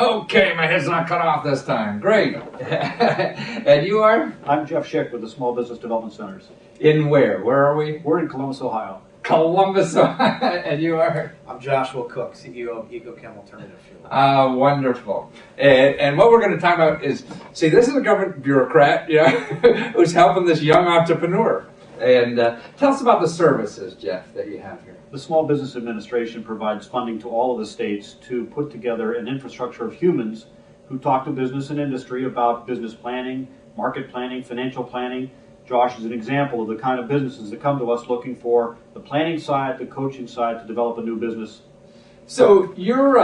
Okay, my head's not cut off this time. Great. And you are? I'm Jeff Schick with the Small Business Development Centers. In where? Where are we? We're in Columbus, Ohio. Columbus, Ohio. And you are? I'm Joshua Cook, CEO of EcoChem Alternative Fuel. Wonderful. And what we're going to talk about is, see, this is a government bureaucrat, who's helping this young entrepreneur. And tell us about the services, Jeff, that you have here. The Small Business Administration provides funding to all of the states to put together an infrastructure of humans who talk to business and industry about business planning, market planning, financial planning. Josh is an example of the kind of businesses that come to us looking for the planning side, the coaching side to develop a new business. So you're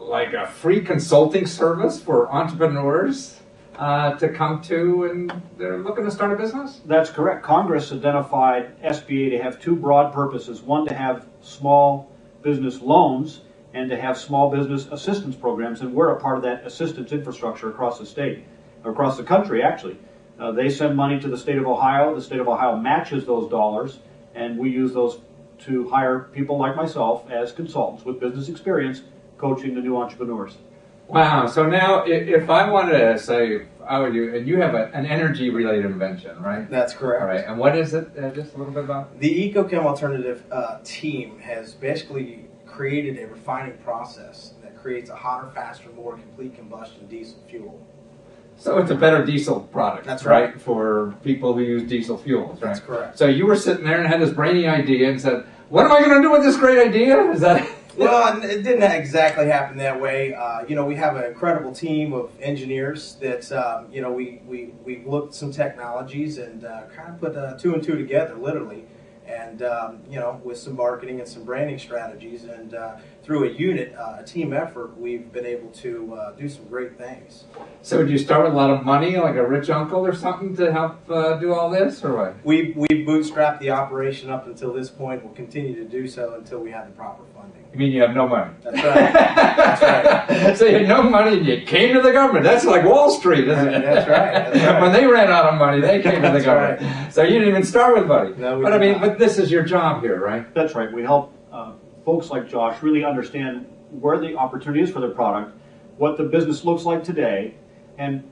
like a free consulting service for entrepreneurs to come to, and they're looking to start a business? That's correct. Congress identified SBA to have two broad purposes. One, to have small business loans and to have small business assistance programs, and we're a part of that assistance infrastructure across the state, or across the country actually. They send money to the state of Ohio. The state of Ohio matches those dollars, and we use those to hire people like myself as consultants with business experience coaching the new entrepreneurs. Wow. So now if I wanted to say, I would do, and you have an energy-related invention, right? That's correct. All right. And what is it? Just a little bit about it? The EcoChem Alternative team has basically created a refining process that creates a hotter, faster, more complete combustion diesel fuel. So it's a better diesel product. That's right. For people who use diesel fuels, right? That's correct. So you were sitting there and had this brainy idea and said, what am I going to do with this great idea? Is that... Well, it didn't exactly happen that way. We have an incredible team of engineers that, we looked at some technologies and kind of put two and two together, literally. And, with some marketing and some branding strategies. And through a unit, a team effort, we've been able to do some great things. So did you start with a lot of money, like a rich uncle or something, to help do all this, or what? We bootstrapped the operation up until this point. We'll continue to do so until we have the proper funding. You mean you have no money? That's right. That's right. So you had no money and you came to the government. That's like Wall Street, isn't it? That's right. That's right. When they ran out of money, they came to the That's government. right. So you didn't even start with money. No, but I mean, but this is your job here, right? That's right. We help folks like Josh really understand where the opportunity is for their product, what the business looks like today, and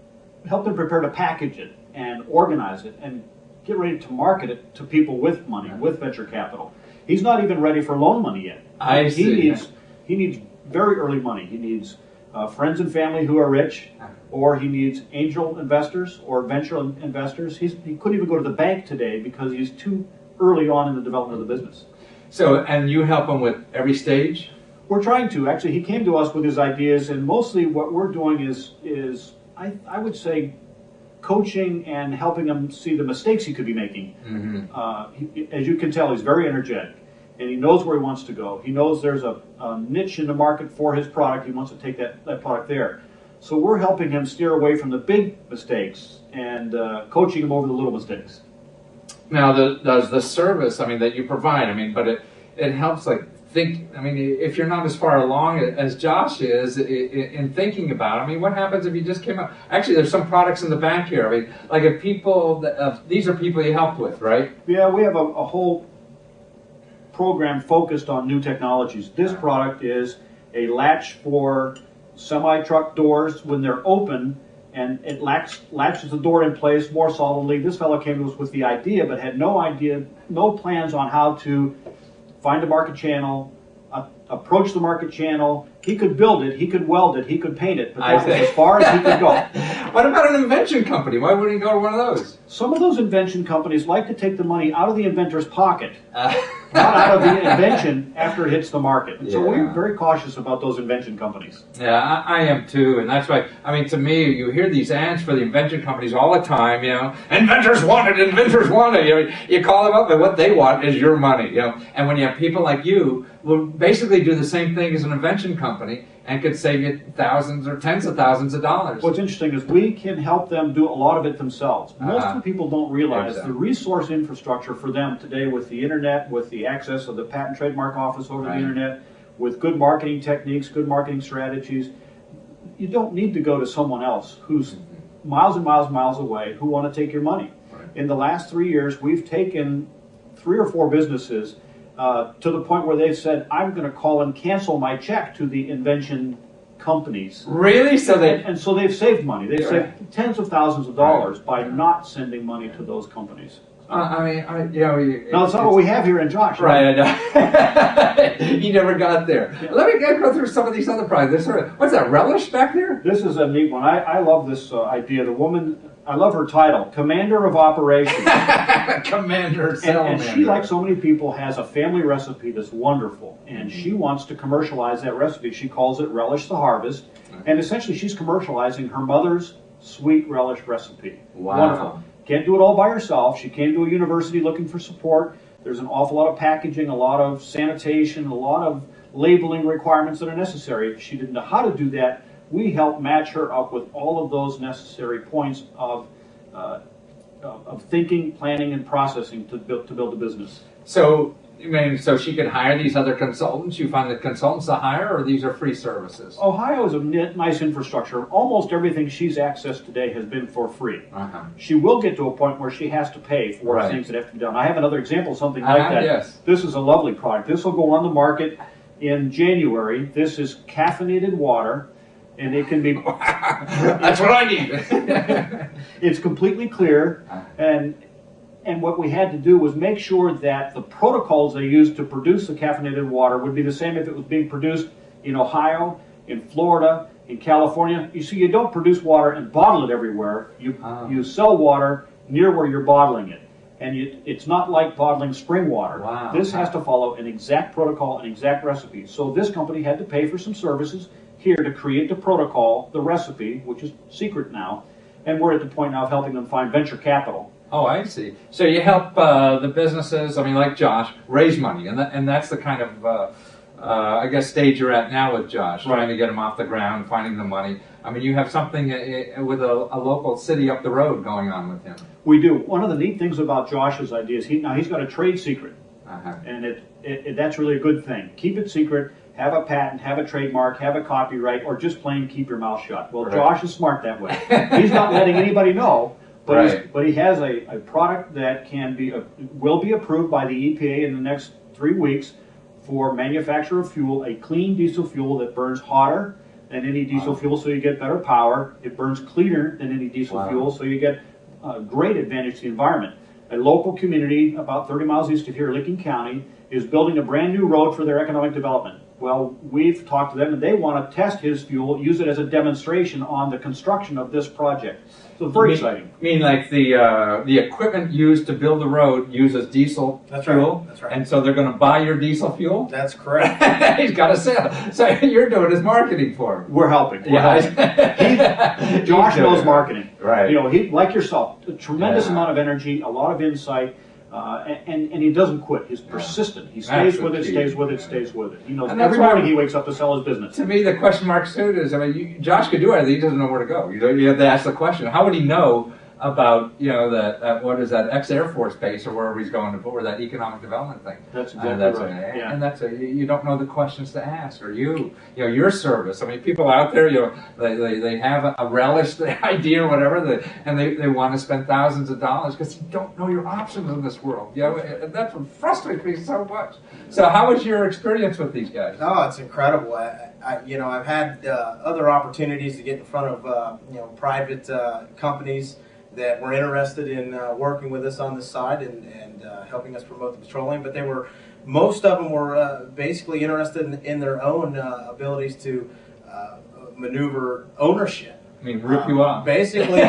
help them prepare to package it and organize it and get ready to market it to people with money, with venture capital. He's not even ready for loan money yet. He needs very early money. He needs friends and family who are rich, or he needs angel investors or venture investors. He couldn't even go to the bank today because he's too early on in the development of the business. So, and you help him with every stage? We're trying to. Actually, he came to us with his ideas, and mostly what we're doing is I would say, coaching and helping him see the mistakes he could be making. Mm-hmm. As you can tell, he's very energetic, and he knows where he wants to go. He knows there's a niche in the market for his product. He wants to take that product there. So we're helping him steer away from the big mistakes and coaching him over the little mistakes. Now, does the service, that you provide, but it helps, if you're not as far along as Josh is in thinking about it, what happens if you just came up? Actually, there's some products in the back here. If people, these are people you helped with, right? Yeah, we have a whole program focused on new technologies. This product is a latch for semi-truck doors when they're open, and it latches the door in place more solidly. This fellow came to us with the idea, but had no plans on how to find a market channel, approach the market channel. He could build it, he could weld it, he could paint it, but that was as far as he could go. What about an invention company? Why wouldn't he go to one of those? Some of those invention companies like to take the money out of the inventor's pocket, not out of the invention after it hits the market. And so we're very cautious about those invention companies. Yeah, I am too, and that's why, to me, you hear these ads for the invention companies all the time, inventors want it, inventors want it. You call them up, and what they want is your money, And when you have people like you, will basically do the same thing as an invention company and could save you thousands or tens of thousands of dollars. What's interesting is we can help them do a lot of it themselves. Most of the people don't realize the resource infrastructure for them today with the internet, with the access of the Patent Trademark Office over the internet, with good marketing techniques, good marketing strategies. You don't need to go to someone else who's miles and miles and miles away who want to take your money. Right. In the last 3 years, we've taken 3 or 4 businesses to the point where they've said, I'm going to call and cancel my check to the invention companies. Really? So they And so they've saved money. They've Right. saved tens of thousands of dollars by not sending money to those companies. Now It's not what we have here in Josh. Right, I know. You never got there. Yeah. Let me go through some of these other products. What's that, relish back there? This is a neat one. I love this idea. The woman, I love her title, Commander of Operations. Commander, And Salamander. she, like so many people, has a family recipe that's wonderful, and she wants to commercialize that recipe. She calls it Relish the Harvest, and essentially she's commercializing her mother's sweet relish recipe. Wow. Wonderful. Can't do it all by herself. She came to a university looking for support. There's an awful lot of packaging, a lot of sanitation, a lot of labeling requirements that are necessary. She didn't know how to do that. We helped match her up with all of those necessary points of thinking, planning, and processing to build a business. So, so she could hire these other consultants? You find the consultants to hire, or these are free services? Ohio is a nice infrastructure. Almost everything she's accessed today has been for free. Uh-huh. She will get to a point where she has to pay for Right. things that have to be done. I have another example of something like that. Yes. This is a lovely product. This will go on the market in January. This is caffeinated water, and it can be... That's what I need. It's completely clear, and what we had to do was make sure that the protocols they used to produce the caffeinated water would be the same if it was being produced in Ohio, in Florida, in California. You see, you don't produce water and bottle it everywhere. You sell water near where you're bottling it. And it's not like bottling spring water. Wow. This has to follow an exact protocol, an exact recipe. So this company had to pay for some services here to create the protocol, the recipe, which is secret now. And we're at the point now of helping them find venture capital. Oh, I see. So you help the businesses, like Josh, raise money, and that's the kind of, I guess, stage you're at now with Josh, trying to get him off the ground, finding the money. You have something with a local city up the road going on with him. We do. One of the neat things about Josh's idea is he's got a trade secret, Uh-huh. and that's really a good thing. Keep it secret. Have a patent, have a trademark, have a copyright, or just plain keep your mouth shut. Well, Right. Josh is smart that way. He's not letting anybody know. But, Right. but he has a product that will be approved by the EPA in the next 3 weeks for manufacture of fuel, a clean diesel fuel that burns hotter than any diesel fuel, so you get better power. It burns cleaner than any diesel fuel, so you get a great advantage to the environment. A local community about 30 miles east of here, Licking County, is building a brand new road for their economic development. Well, we've talked to them, and they want to test his fuel, use it as a demonstration on the construction of this project. So very exciting. Like the equipment used to build the road uses diesel fuel? Right. That's right. And so they're going to buy your diesel fuel? That's correct. He's got to sell. So you're doing his marketing for him. We're helping. Josh knows marketing. Right. He, like yourself, a tremendous Yeah. amount of energy, a lot of insight, and he doesn't quit. He's persistent. He stays with it, stays with it, stays with it. He knows And that's every why- morning he wakes up to sell his business. To me, the question mark soon is, Josh could do anything, he doesn't know where to go. You have to ask the question, how would he know about, what is that, ex-Air Force base or wherever he's going for that economic development thing? That's exactly right. And that's you don't know the questions to ask, or your service. People out there, they have a relish, the idea or whatever, and they want to spend thousands of dollars because you don't know your options in this world. And that's what frustrates me so much. So how was your experience with these guys? Oh, it's incredible. I've had other opportunities to get in front of private companies that were interested in working with us on this side and helping us promote the petroleum, but most of them were basically interested in their own abilities to maneuver ownership. Rip you off. Basically,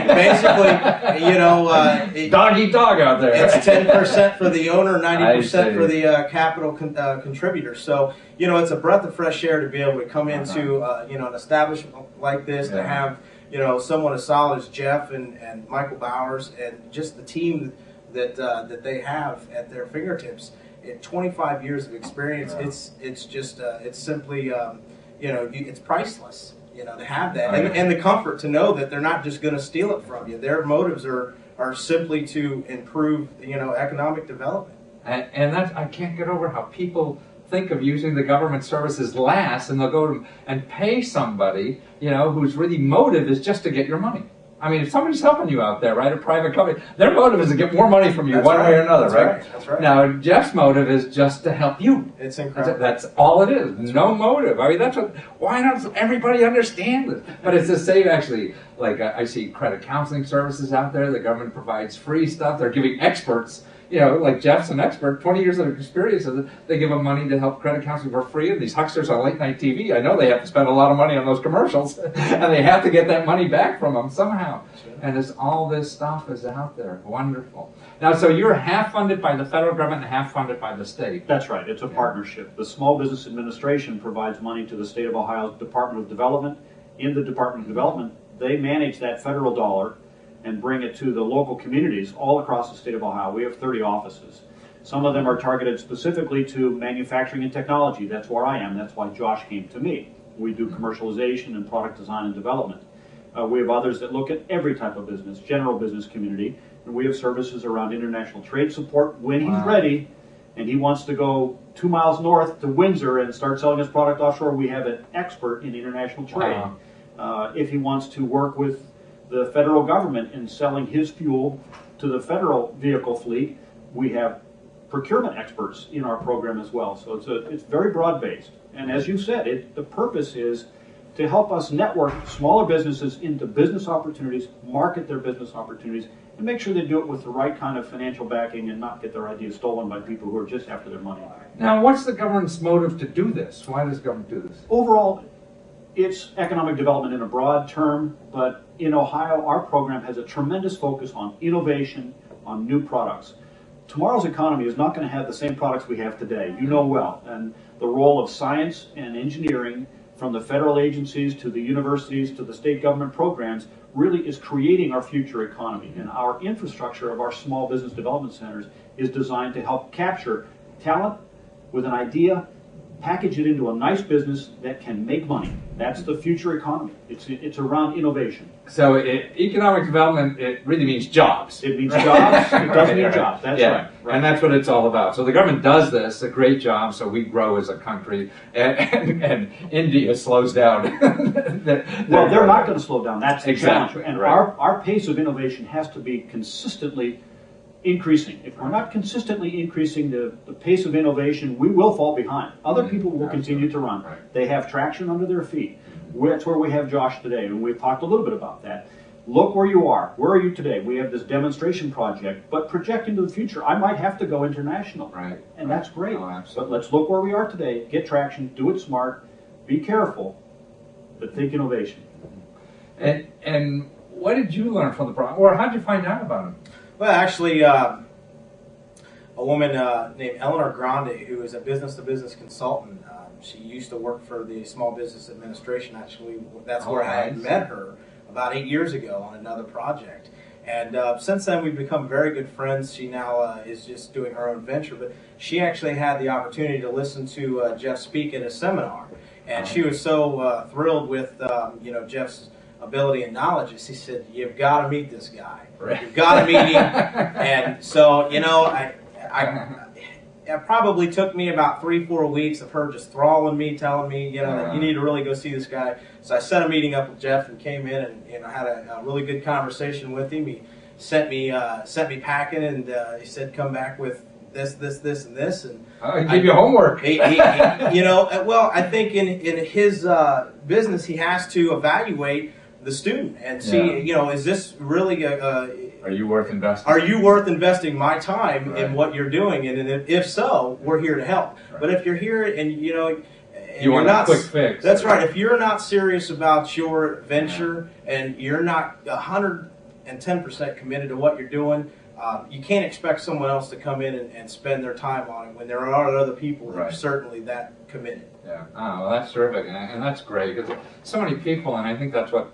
Dog eat dog out there. It's 10% for the owner, 90% for see. the capital contributor. So, it's a breath of fresh air to be able to come into, an establishment like this, to have, someone as solid as Jeff and Michael Bowers and just the team that they have at their fingertips. 25 years of experience. It's just it's simply it's priceless. To have that and the comfort to know that they're not just going to steal it from you. Their motives are simply to improve economic development. And that's, I can't get over how people think of using the government services last, and they'll go and pay somebody whose really motive is just to get your money. I mean, if somebody's helping you out there, right, a private company, their motive is to get more money from you That's one right. way or another, That's right? That's right. Now, Jeff's motive is just to help you. It's incredible. That's all it is. No motive. I mean, that's what. Why not everybody understand this? But it's the same, actually. Like I see credit counseling services out there. The government provides free stuff. They're giving experts. You know, like Jeff's an expert, 20 years of experience. They give them money to help credit counseling for free. And these hucksters on late night TV, I know they have to spend a lot of money on those commercials, and they have to get that money back from them somehow. And all this stuff is out there. Wonderful. Now, so you're half funded by the federal government and half funded by the state. That's right. It's a partnership. The Small Business Administration provides money to the State of Ohio's Department of Development. In the Department of Development, they manage that federal dollar and bring it to the local communities all across the state of Ohio. We have 30 offices. Some of them are targeted specifically to manufacturing and technology. That's where I am. That's why Josh came to me. We do commercialization and product design and development. We have others that look at every type of business, general business community, and we have services around international trade support when he's ready and he wants to go 2 miles north to Windsor and start selling his product offshore. We have an expert in international trade. If he wants to work with the federal government in selling his fuel to the federal vehicle fleet, we have procurement experts in our program as well. So it's very broad-based. And as you said, the purpose is to help us network smaller businesses into business opportunities, market their business opportunities, and make sure they do it with the right kind of financial backing and not get their ideas stolen by people who are just after their money. Now, what's the government's motive to do this? Why does the government do this? Overall, it's economic development in a broad term, but in Ohio, our program has a tremendous focus on innovation, on new products. Tomorrow's economy is not going to have the same products we have today. You know well. And the role of science and engineering from the federal agencies to the universities to the state government programs really is creating our future economy. And our infrastructure of our small business development centers is designed to help capture talent with an idea, package it into a nice business that can make money. That's the future economy. It's around innovation. So economic development, it really means jobs. It means jobs. It does mean jobs. That's right. And that's what it's all about. So the government does this, a great job, so we grow as a country, and India slows down. Well, they're not going to slow down. That's the Exactly. challenge. And Right. our pace of innovation has to be consistently increasing. If we're not consistently increasing the pace of innovation, we will fall behind. Other people will continue to run. Right. They have traction under their feet. That's where we have Josh today, and we've talked a little bit about that. Look where you are. Where are you today? We have this demonstration project, but project into the future. I might have to go international. Right. And that's great. Oh, absolutely. But let's look where we are today, get traction, do it smart, be careful, but think innovation. And what did you learn from the program, or how did you find out about him? Well, actually, a woman named Eleanor Grande, who is a business-to-business consultant, she used to work for the Small Business Administration. Actually, that's where I had met her about 8 years ago on another project. And since then, we've become very good friends. She now is just doing her own venture, but she actually had the opportunity to listen to Jeff speak at a seminar, and she was so thrilled with Jeff's ability and knowledge. She said, "You've got to meet this guy. Right. You've got to meet him." And so, it probably took me about 3-4 weeks of her just thralling me, telling me, that you need to really go see this guy. So I set a meeting up with Jeff and came in and had a really good conversation with him. He sent me packing, and he said, "Come back with this, and this." And I give you homework. Well, I think in his business, he has to evaluate the student and see, is this really Are you worth investing? Are you worth investing my time Right. in what you're doing? And if so, we're here to help. Right. But if you're here and you want a quick fix. That's right. If you're not serious about your venture and you're not 110% committed to what you're doing, you can't expect someone else to come in and spend their time on it when there are other people that are certainly that committed. Yeah. Oh, well, that's terrific, and that's great because so many people, and I think that's what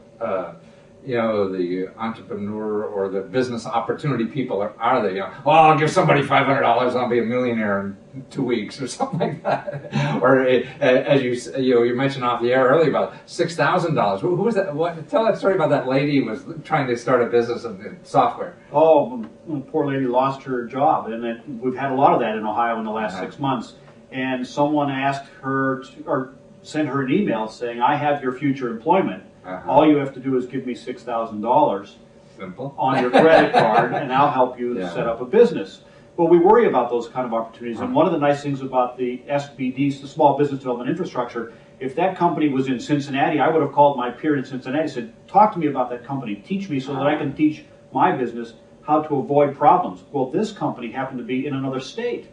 the entrepreneur or the business opportunity people are they? I'll give somebody $500, I'll be a millionaire in 2 weeks or something like that. Or as you mentioned off the air earlier about $6,000. Who was that? Tell that story about that lady who was trying to start a business in software. Oh, poor lady lost her job, and we've had a lot of that in Ohio in the last 6 months. And someone asked her or sent her an email saying, "I have your future employment." All you have to do is give me $6,000 Simple. on your credit card, and I'll help you set up a business. Well, we worry about those kind of opportunities, and one of the nice things about the SBDs, the Small Business Development Infrastructure, if that company was in Cincinnati, I would have called my peer in Cincinnati and said, talk to me about that company, teach me so that I can teach my business how to avoid problems. Well, this company happened to be in another state,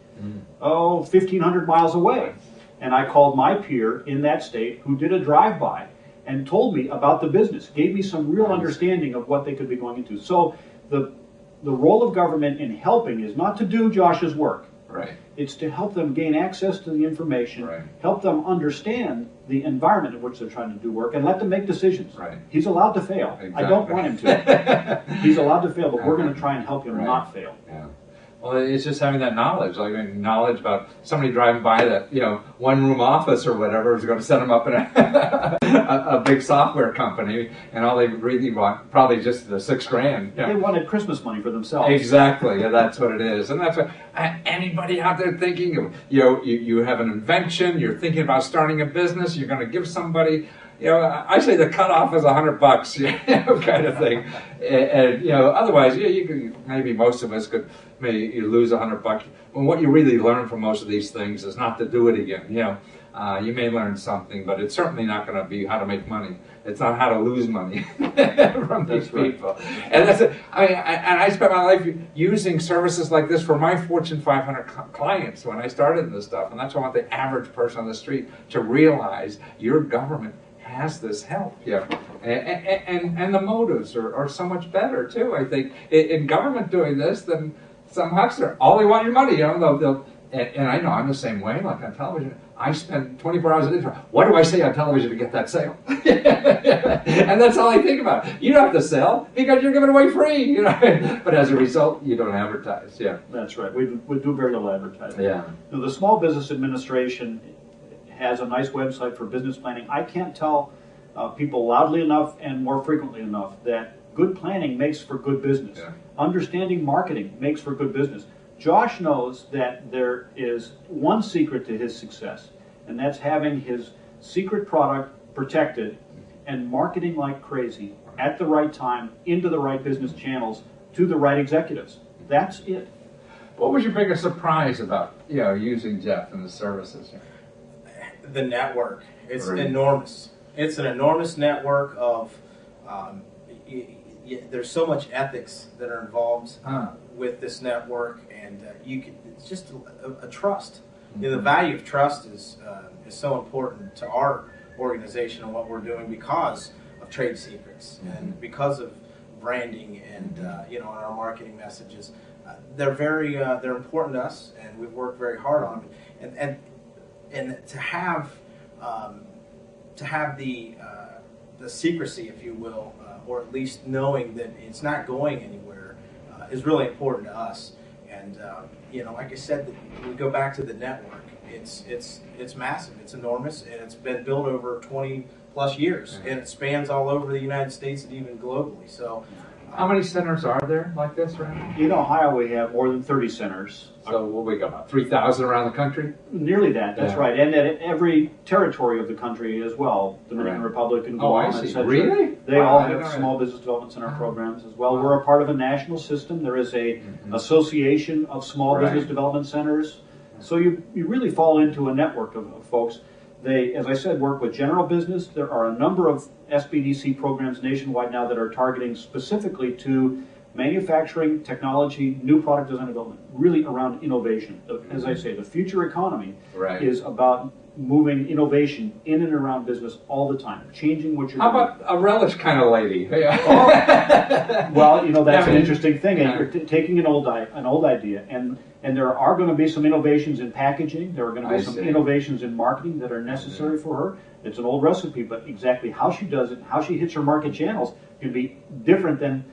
1,500 miles away. And I called my peer in that state who did a drive-by and told me about the business, gave me some real understanding of what they could be going into. So the role of government in helping is not to do Josh's work. Right. It's to help them gain access to the information, help them understand the environment in which they're trying to do work, and let them make decisions. Right. He's allowed to fail. Exactly. I don't want him to. He's allowed to fail, but we're going to try and help him not fail. Yeah. Well, it's just having that knowledge, like knowledge about somebody driving by that, one-room office or whatever is going to set them up in a big software company, and all they really want probably just the $6,000. They wanted Christmas money for themselves. Exactly, yeah, that's what it is, and that's what anybody out there thinking of, you have an invention, you're thinking about starting a business, you're going to give somebody. I say the cutoff is $100, kind of thing, and otherwise, you could, maybe most of us could, maybe you lose $100. Well, what you really learn from most of these things is not to do it again. You may learn something, but it's certainly not going to be how to make money. It's not how to lose money from these people. And that's it. I spent my life using services like this for my Fortune 500 clients when I started this stuff, and that's why I want the average person on the street to realize your government has this help, and the motives are so much better too. I think in government doing this than some huckster. All they want your money, they'll and I know I'm the same way. Like on television, I spend 24 hours a day. What do I say on television to get that sale? And that's all I think about. You don't have to sell because you're giving away free, But as a result, you don't advertise. Yeah, that's right. We do very little advertising. Yeah. The Small Business Administration has a nice website for business planning. I can't tell people loudly enough and more frequently enough that good planning makes for good business. Yeah. Understanding marketing makes for good business. Josh knows that there is one secret to his success, and that's having his secret product protected and marketing like crazy at the right time, into the right business channels, to the right executives. That's it. What was your biggest surprise about using Jeff and the services? The network. It's enormous. It's an enormous network of. There's so much ethics that are involved with this network, and it's just a trust. The value of trust is so important to our organization and what we're doing because of trade secrets and because of branding and our marketing messages. They're they're important to us, and we've worked very hard on them. And to have the secrecy, if you will, or at least knowing that it's not going anywhere, is really important to us. And like I said, we go back to the network. It's massive. It's enormous, and it's been built over 20 plus years, and it spans all over the United States and even globally. So. How many centers are there like this right now? In Ohio, we have more than 30 centers. So what we got, about 3,000 around the country? Nearly that, that's right. And at every territory of the country as well. Dominican Republic and Guam, I see. etc. Really? They all have small business development center programs as well. We're a part of a national system. There is a association of small business development centers. So you really fall into a network of folks. They, as I said, work with general business. There are a number of SBDC programs nationwide now that are targeting specifically to manufacturing, technology, new product design and development, really around innovation. As I say, the future economy is about moving innovation in and around business all the time, changing what you're doing. How about a relish kind of lady? Well, that's an interesting thing. You're taking an old idea, and there are going to be some innovations in packaging. There are going to be some innovations in marketing that are necessary for her. It's an old recipe, but exactly how she does it, how she hits her market channels, can be different than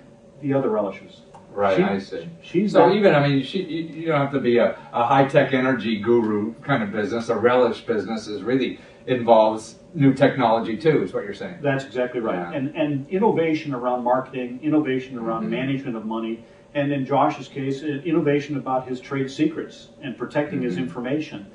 the other relishers. Right, I see. You don't have to be a high-tech energy guru kind of business. A relish business really involves new technology too, is what you're saying. That's exactly right. Yeah. And innovation around marketing, innovation around management of money, and in Josh's case, innovation about his trade secrets and protecting his information.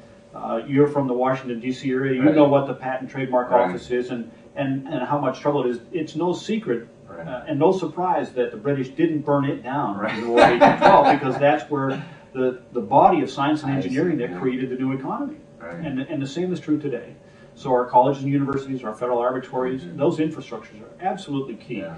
You're from the Washington, D.C. area. You know what the Patent Trademark Office is, and and how much trouble it is. It's no secret Right. and no surprise that the British didn't burn it down in the War of 1812, because that's where the body of science and engineering that created the new economy. Right. And the same is true today. So our colleges and universities, our federal laboratories, those infrastructures are absolutely key. Yeah.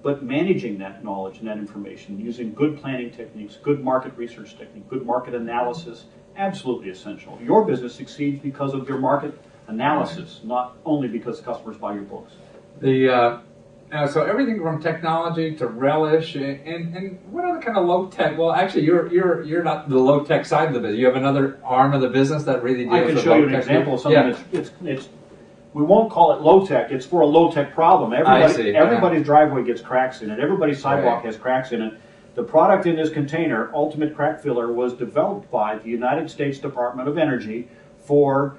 But managing that knowledge and that information, using good planning techniques, good market research technique, good market analysis, absolutely essential. Your business succeeds because of your market analysis, not only because customers buy your books. So everything from technology to relish and what other kind of low tech? Well, actually, you're not the low tech side of the business. You have another arm of the business that really deals with I can show you an example of something that's we won't call it low tech. It's for a low tech problem. Everybody's driveway gets cracks in it. Everybody's sidewalk has cracks in it. The product in this container, Ultimate Crack Filler, was developed by the United States Department of Energy for